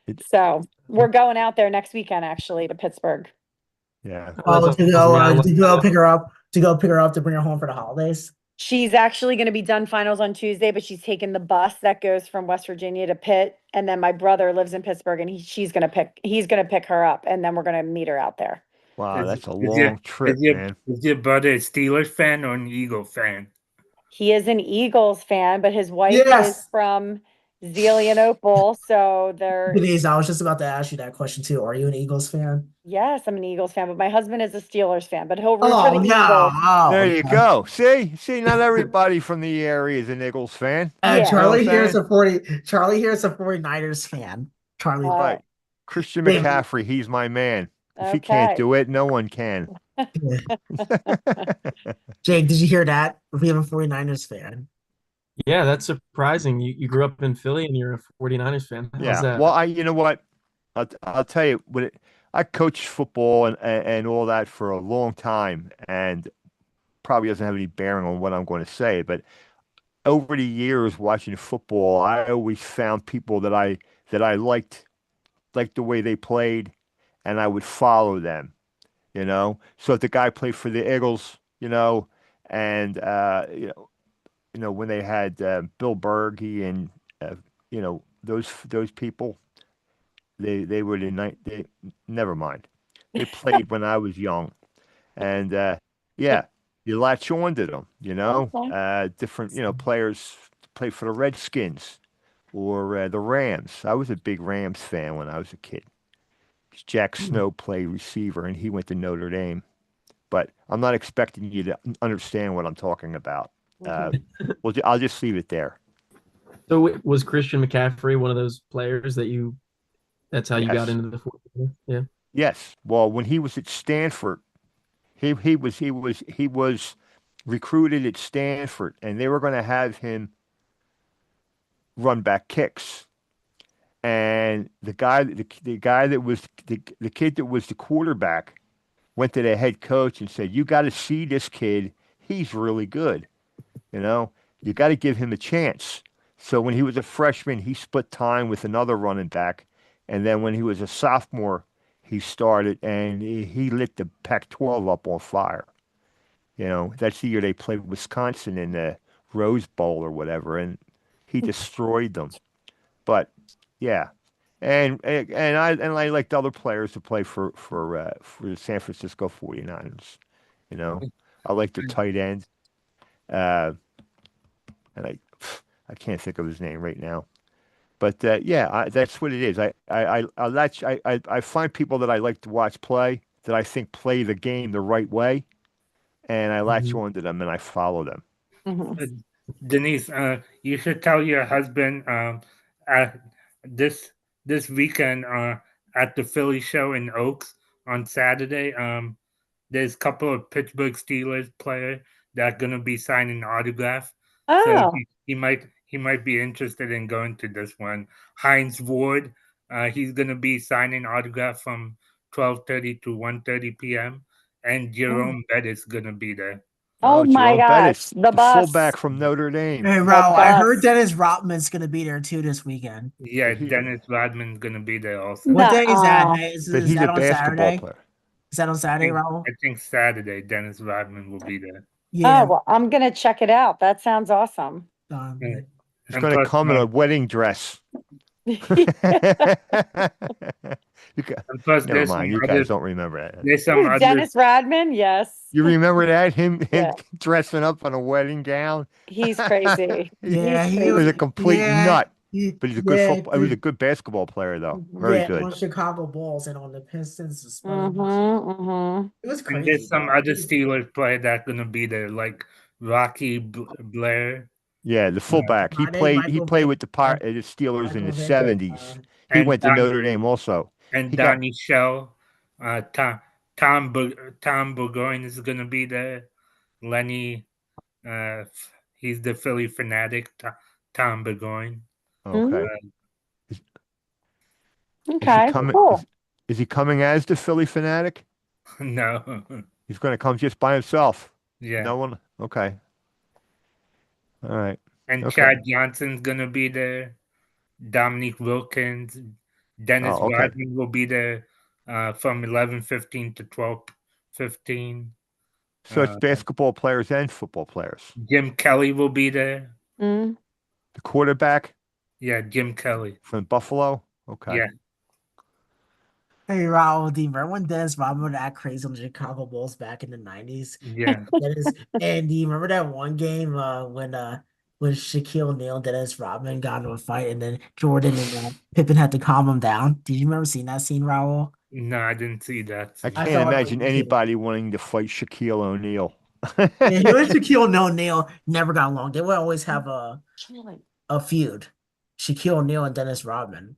It, So we're going out there next weekend, actually, to Pittsburgh. yeah. Oh, that's awesome. Yeah, I love To go pick her up, to bring her home for the holidays. She's actually going to be done finals on Tuesday, but she's taking the bus that goes from West Virginia to Pitt. And then my brother lives in Pittsburgh and he's going to pick her up and then we're going to meet her out there. Wow, is that's a is your long is trip, your man. is your brother a Steelers fan or an Eagle fan? He is an Eagles fan, but his wife is Yes, from Zelienople. So Denise, I was just about to ask you that question too. Are you an Eagles fan? yes, I'm an Eagles fan, but my husband is a Steelers fan, but he'll root for Oh the no! Eagles. There Oh, you no. go. See, not everybody from the area is an Eagles fan. Yeah. You know what I'm Charlie here's saying? a 40. Charlie here's a 49ers fan. Charlie, Uh, Right. Christian big McCaffrey, he's my man. If he can't Okay. do it, no one can. Jake, did you hear that? We have a 49ers fan. Yeah, that's surprising. You grew up in Philly and you're a 49ers fan. How's Yeah. Well, that? you know what? I'll tell you I coached football and all that for a long time, and probably doesn't have any bearing on what I'm going to say, but over the years watching football, I always found people that I liked the way they played, and I would follow them. So if the guy played for the Eagles, and when they had Bill Berge and those people, they were the night. They never mind. They played when I was young, and yeah, you latch on to them. Okay. Different players play for the Redskins or the Rams. I was a big Rams fan when I was a kid. Jack Snow played receiver, and he went to Notre Dame. But I'm not expecting you to understand what I'm talking about. Uh, I'll just leave it there. So was Christian McCaffrey one of those players that's how you got Yes, into the 49ers? Yeah. yes. Well, when he was at Stanford, he was recruited at Stanford, and they were going to have him run back kicks. And the guy that was the kid that was the quarterback went to the head coach and said, "You got to see this kid. He's really good. You know, you got to give him a chance." So when he was a freshman, he split time with another running back, and then when he was a sophomore, he started and he lit the Pac-12 up on fire. That's the year they played Wisconsin in the Rose Bowl or whatever, and he destroyed them. But yeah, and I liked other players to play for the San Francisco 49ers. You know, I like the tight end, uh, and I can't think of his name right now. But yeah, that's what it is. I find people that I like to watch play that I think play the game the right way, and I latch Mhm. on to them and I follow them. Mhm. Uh, Denise, you should tell your husband uh, this this weekend at the Philly show in Oaks on Saturday. There's a couple of Pittsburgh Steelers players that are gonna be signing autograph. So Oh, he might be interested in going to this one. Heinz Ward, he's gonna be signing autograph from 12:30 to 1:30 p.m. And oh, Jerome Bettis gonna be there. oh Oh, my Jerome gosh, Bettis, the the bus, fullback from Notre Dame. Hey, the Raul, I heard bus. Dennis Rodman's gonna be there too this weekend. Yeah, But he, Dennis Rodman's gonna be there also. What day is that? Nuh-uh. Hey, but is he's a that on basketball Saturday? player. Is that on I Saturday, think Raul? I think Saturday Dennis Rodman will be there. Oh, Yeah. well, I'm gonna check it out. That sounds awesome. And, He's and going to plus, come in a wedding dress. You gu- and plus, Never mind. You guys don't remember that. there's some other Dennis Rodman, yes. You remember that? Him Yeah, dressing up in a wedding gown. he's crazy. He, Yeah, He's he he was was. a crazy. complete Yeah, nut, but he's a good yeah, football. He was a good basketball player, though. Mhm. Very yeah. good. On Chicago Bulls and on the Pistons as well. Mm-hmm. It was and crazy, there's some bro. other Steelers player that's gonna be there, like Rocky Blair Yeah, the uh, fullback. He Friday, played. He Michael played Vick, with the Steelers in Michael the Vick, '70s. He and went to Notre Dame also. He got. Donnie Shell, Tom Burgoyne is gonna be there. Lenny, he's the Philly fanatic. Tom Burgoyne. Mm, Okay. Is, is he okay, coming? cool. Is he coming as the Philly fanatic? No, He's going to come just by himself. yeah, No one. Okay. All right. and Okay. Chad Johnson's gonna be there. Dominique Wilkins, Dennis Oh, okay. Rodman will be there from 11:15 to 12:15. So it's Uh, basketball players and football players. Jim Kelly will be there. Mm. The quarterback Yeah, Jim Kelly. from Buffalo. Okay. Yeah, Hey, Raul, do you remember when Dennis Rodman would act crazy on the Chicago Bulls back in the 90s? yeah. And do you remember that one game when Shaquille O'Neal and Dennis Rodman got into a fight and then Jordan and Pippen had to calm him down? Did you remember seeing that scene, Raul? No, I didn't see that I I scene. can't saw it on imagine YouTube. anybody wanting to fight Shaquille O'Neal. Yeah, him and Shaquille O'Neal never got along. They would always have Chilling. a feud. Shaquille O'Neal and Dennis Rodman.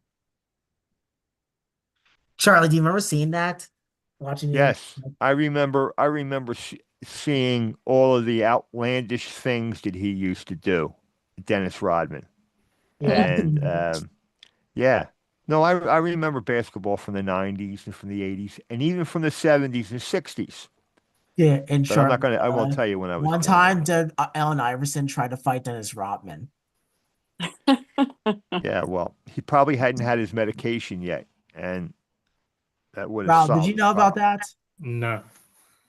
Charlie, do you remember seeing that? watching you. Yes, I remember. I remember seeing all of the outlandish things that he used to do, Dennis Rodman, Yeah. and yeah. No, I remember basketball from the 90s and from the 80s and even from the 70s and 60s. Yeah, in But I'm not Charlotte. gonna. I won't tell you when I was One born. time, Allen Iverson tried to fight Dennis Rodman. Yeah, well, he probably hadn't had his medication yet, and that would have Rob, did you solved the know about problem. that? No.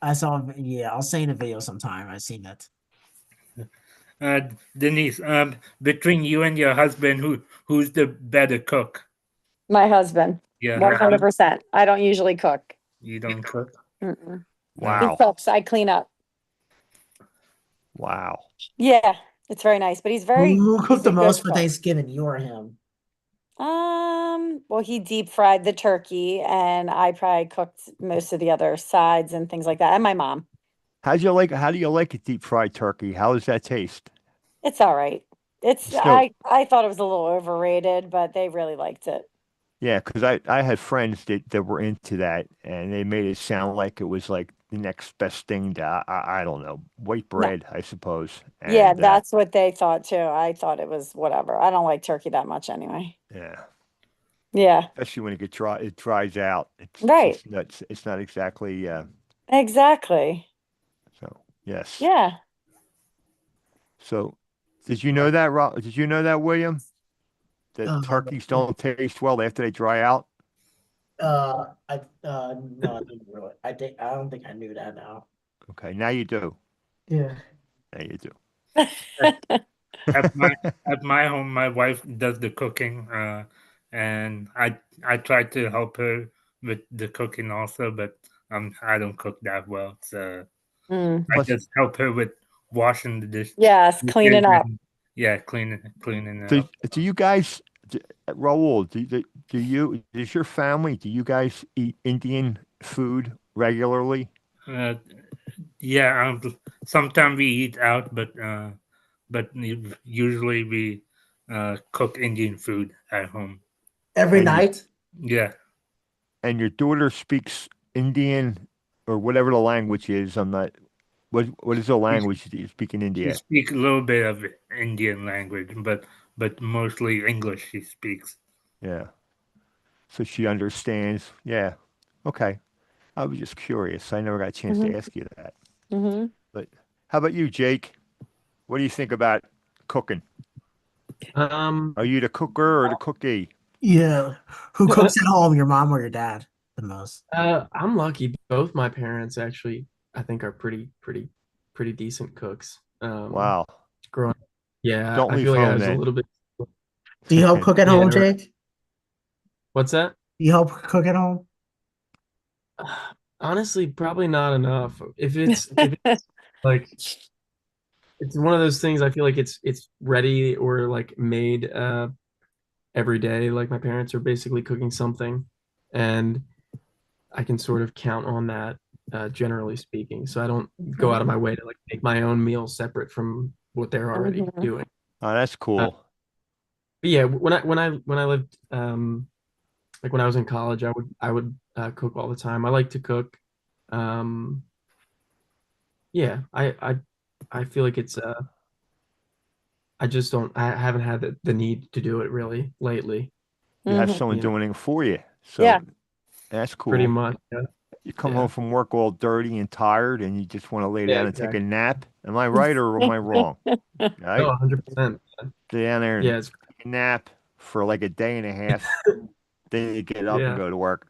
I saw, yeah, I'll say in a video sometime. I've seen it. Uh, Denise, between you and your husband, who's the better cook? My husband, Your husband? 100%. I don't usually cook. You don't cook? Mm-mm. He Wow, cooks, I clean up. wow. Yeah, it's very nice, but Who he's cooked a the good most for cook. Thanksgiving? You or him? Well, he deep fried the turkey and I probably cooked most of the other sides and things like that. And my mom. How'd you like? How do you like a deep fried turkey? How does that taste? It's all right. It's It's no, I thought it was a little overrated, but they really liked it. yeah, because I had friends that were into that, and they made it sound like it was like the next best thing to I don't know, white No. bread, I suppose. Yeah, And that's what they thought too. I thought it was whatever. I don't like turkey that much anyway. yeah, Yeah, especially when it dries out. It's right. just nuts. It's not exactly Exactly. so. Yes. Yeah. So, did you know that, Did you know that, William? That Um, turkeys don't taste well after they dry out? no, I didn't really. I don't think I knew that now. Okay, now you do. Yeah. Now you do. At my at my home, my wife does the cooking, and I try to help her with the cooking also, but I don't cook that well, so Mm. I Plus, just help her with washing Yes, dishes cleaning up. and yeah, cleaning it do, up. do you guys, Raul, does your family, do you guys eat Indian food regularly? Uh, yeah, sometimes we eat out, but usually we cook Indian food at home. Every And you, night? Yeah, and your daughter speaks Indian or whatever the language is. I'm not, what is the she, language that you speak in she India? speaks a little bit of Indian language, but mostly English she speaks. Yeah. So she understands. Yeah. Okay. I was just curious. I never got a chance Hmm. to ask you that. Hmm. But how about you, Jake? What do you think about cooking? Um, Are you the cooker or the cookie? Yeah. Who cooks at home, your mom or your dad, the most? I'm lucky. Both my parents actually, I think, are pretty decent cooks. Wow. Growing up, yeah, Don't I leave feel like I home was a then. little bit. Do you help cook at home, Yeah, right. Jake? What's that? Do you help cook at home? Honestly, probably not enough. If it's like it's one of those things, I feel like it's ready or like made every day. Like my parents are basically cooking something, and I can sort of count on that, generally speaking. So I don't go out of my way to like make my own meal separate from what they're already Hmm. doing. Oh, that's Uh, cool. but yeah, when I lived like when I was in college, I would cook all the time. I like to cook. Um, yeah, I feel like it's I just don't I haven't had the need to do it really lately. You have someone You know, doing it for you. Yeah. So that's pretty cool. much. Yeah, You come home yeah, from work all dirty and tired and you just want to lay yeah, down and take a exactly. nap. Am I right or am I wrong? No, Right? 100%. Stay down there and Yeah, it's take a nap for like a day and a half. Then you get up and yeah. go to work.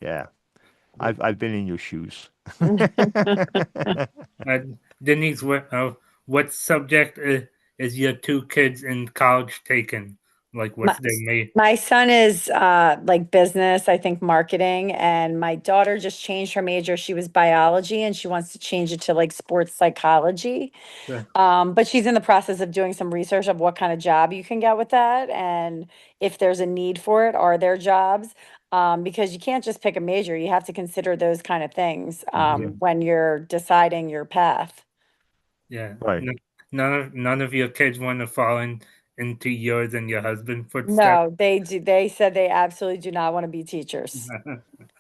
Yeah. I've been in your shoes. Uh, Denise, what subject is your two kids in college taking? Like, My, what's their main? my son is like business, I think marketing, and my daughter just changed her major. She was biology and she wants to change it to like sports psychology. But she's in the process of doing some research of what kind of job you can get with that and if there's a need for it, are there jobs? Because you can't just pick a major. You have to consider those kind of things Yeah, Mhm. when you're deciding your path. yeah. Right. None of your kids want to fall into yours and your husband's footsteps? No, they do. They said they absolutely do not want to be teachers.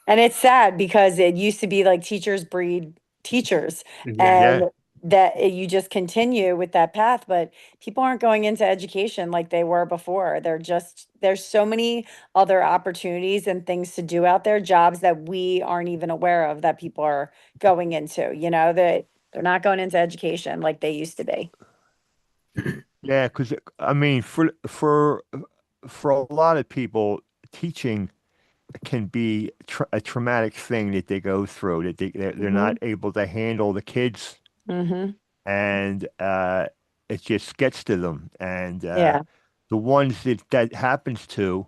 And it's sad because it used to be like teachers breed teachers, Yeah. and Yeah. that you just continue with that path, but people aren't going into education like they were before. There's so many other opportunities and things to do out there, jobs that we aren't even aware of that people are going into, that they're not going into education like they used to be. Yeah, because I mean, for a lot of people, teaching can be a traumatic thing that they go through, that they're Hmm. not able to handle the kids, Hmm. and it just gets to them. And Yeah. the ones that happens to,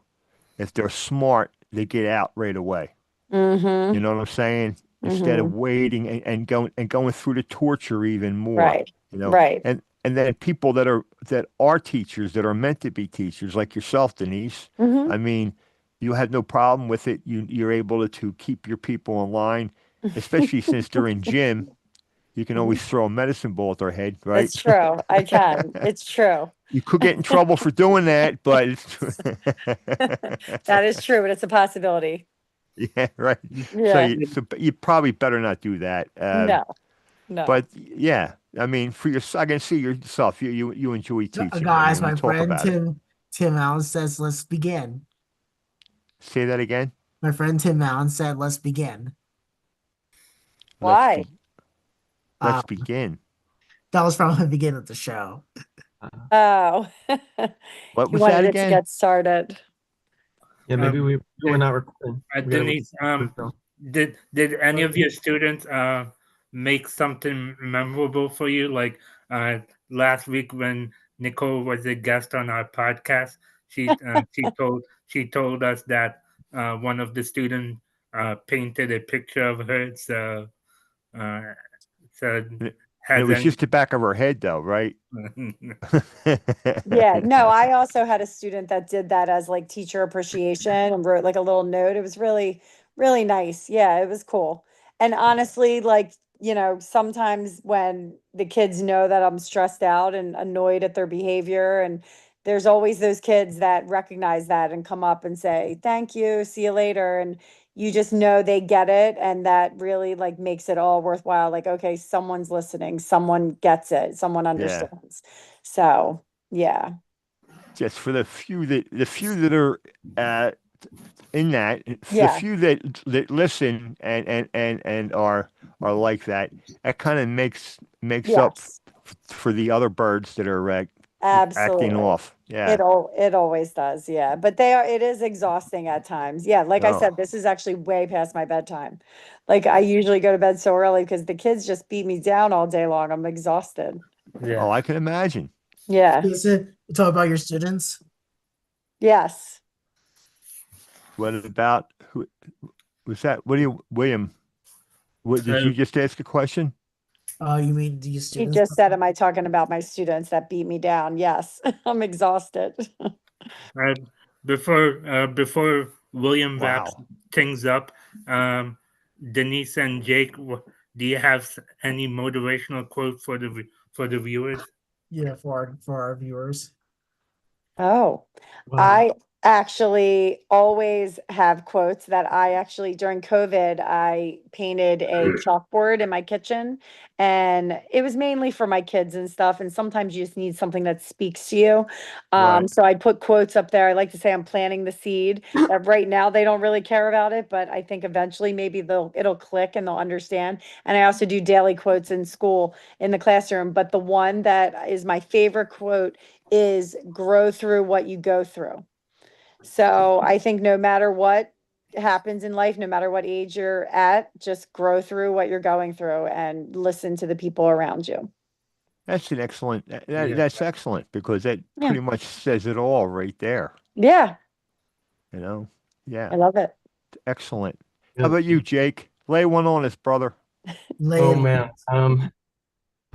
if they're smart, they get out right away. You Hmm. know what I'm saying? Instead of Hmm. waiting and going through the torture even more, Right. you know. Right. And then people that are teachers that are meant to be teachers, like yourself, Denise. Hmm. I mean, you had no problem with it. You're able to keep your people in line, especially since they're in gym. You can always throw a medicine ball at their head, right? It's true. I can. It's true. You could get in trouble for doing that, but it's That is true, but it's a possibility. yeah, right. So Yeah. you probably better not do that. No, no. But yeah, I mean, for your, I can see yourself. You enjoy teaching. I Guys, mean, we my talk friend about it. Tim Allen says, let's begin. Say that again. My friend Tim Allen said, let's begin. Let's Why? be. Um, Let's begin. that was from the beginning of the show. Oh, What he was wanted that it to again? get started. Yeah, maybe Um, we were not recording. We gotta Denise, restart. did any of your students make something memorable for you? Like last week when Nicole was a guest on our podcast, she told us that one of the students painted a picture of her. So said, And it has was any? just the back of her head, though, right? Yeah, no, I also had a student that did that as like teacher appreciation and wrote like a little note. It was really, really nice. Yeah, it was cool. And honestly, like, sometimes when the kids know that I'm stressed out and annoyed at their behavior, and there's always those kids that recognize that and come up and say, "Thank you, see you later." And you just know they get it, and that really like makes it all worthwhile. Like, okay, someone's listening, someone gets it, someone Yeah. understands. So, yeah. Just for the few that are uh, in that, the Yeah. few that listen and are like that, that kind of makes up Yes. for the other birds that are acting Absolutely. off. Yeah. It always does. Yeah. But it is exhausting at times. Yeah. Like I said, Oh. this is actually way past my bedtime. Like I usually go to bed so early because the kids just beat me down all day long. I'm exhausted. Yeah. Oh, I can imagine. Yeah. You talk about your students. Yes. What about who was that? William? What did Uh, you just ask a question? You mean these He students? just said, am I talking about my students that beat me down? Yes. I'm exhausted. Uh, before William wraps Wow. things up, Denise and Jake, do you have any motivational quote for the viewers? Yeah, for our viewers. Oh, Well, I actually always have quotes that I actually during COVID, I painted a chalkboard in my kitchen, and it was mainly for my kids and stuff. And sometimes you just need something that speaks to you. Right. So I put quotes up there. I like to say I'm planting the seed. That right now they don't really care about it, but I think eventually maybe it'll click and they'll understand. And I also do daily quotes in school in the classroom. But the one that is my favorite quote is grow through what you go through. So I think no matter what happens in life, no matter what age you're at, just grow through what you're going through and listen to the people around you. That's an excellent. Yeah. That's excellent because that Yeah. pretty much says it all right there. Yeah. You know. I Yeah. love it. Excellent. How yeah. about you, Jake? Lay one on us, brother. Oh Lay man.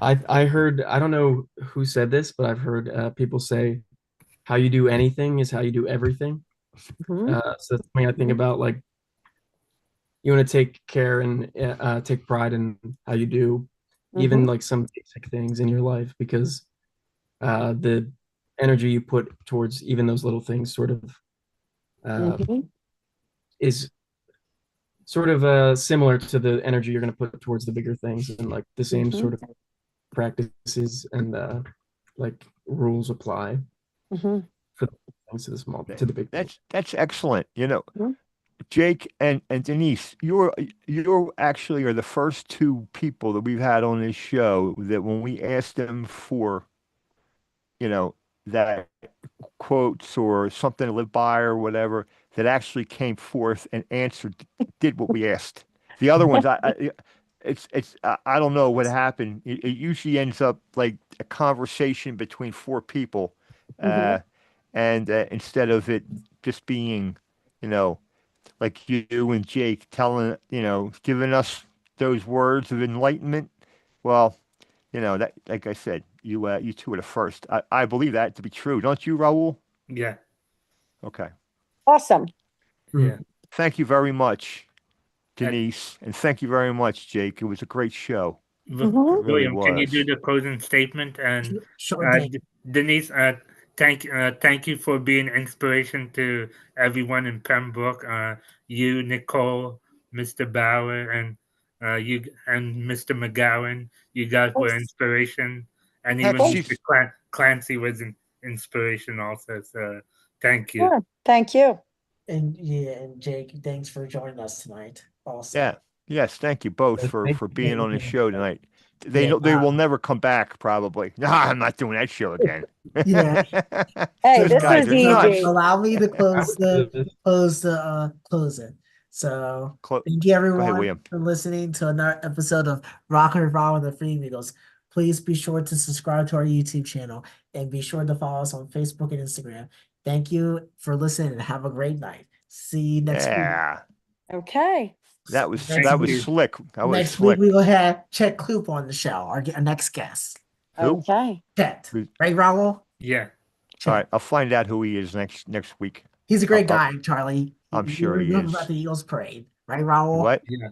I heard, I don't know who said this, but I've heard people say how you do anything is how you do everything. Mhm. So that's something I think about, like you want to take care and take pride in how you do even Mhm. like some basic things in your life, because the energy you put towards even those little things sort of Mhm. is sort of similar to the energy you're going to put towards the bigger things, and like the same sort of practices and like rules apply Mhm. for the things to the small That- to the big things. That's excellent. Mhm. Jake and Denise, you're actually are the first two people that we've had on this show that when we asked them for, that quotes or something to live by or whatever, that actually came forth and answered, did what we asked. The other ones, I don't know what happened. It usually ends up like a conversation between four people, Mhm. uh, and instead of it just being, you know like you and Jake telling, giving us those words of enlightenment. Well, that, like I said, you two are the first. I believe that to be true. Don't you, Raul? Yeah. Okay. Awesome. Yeah. Thank you very much, Uh, Denise, and thank you very much, Jake. It was a great show. Mhm. It really William, can you do was. the closing statement? And Sure thing. Denise, thank you for being inspiration to everyone in Pembroke. You, Nicole, Mr. Bauer, and you and Mr. McGowan. You guys were inspiration, and Heck, even she's Mr. Clancy was an inspiration also. So thank you. Sure. Thank you. And yeah, and Jake, thanks for joining us tonight. Also, yeah. Yes, thank you both Yes, for thank being on the show tonight. yeah, They will never come back probably. No, I'm not doing that show again. yeah. Hey, Those this guys was are So easy. nuts. allow me to close the you. close it. So Clo- thank you Go ahead, everyone William. for listening to another episode of Rockin' and Roll with the Free Amigos. Please be sure to subscribe to our YouTube channel and be sure to follow us on Facebook and Instagram. Thank you for listening and have a great night. See you next week. Yeah. Okay. Next Thank That was week, you. slick. That was next week slick. we will have Chet Kloop on the show, our next guest. Who? Okay. Chet, Who- right, Raul? Yeah. All Chet. right, I'll find out who he is next week. He's a great I'll, guy, Charlie. I'm You sure he know about is. the Eagles parade, right, Raul? What? Yeah.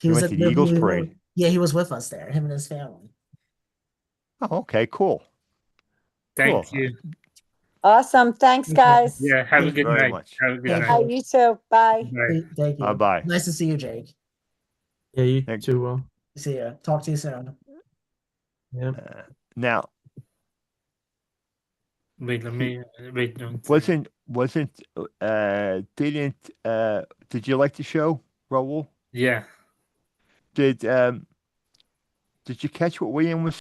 He He was went at to the Eagles parade. yeah, he was with us there, him and his family. Oh, okay, cool. Cool. Thank you. Awesome. Thanks, Okay. guys. Yeah. Have a Thank you good very night. much. Have a good Thank Bye, night. you. you too. Bye. Bye. Thank you. Bye. Nice to see you, Jake. Yeah, you Thank- too, Will. See ya. Talk to you soon. Yeah. Now, Wait, let me wait. Don't say. did you like the show, Raul? Yeah. Did you catch what William was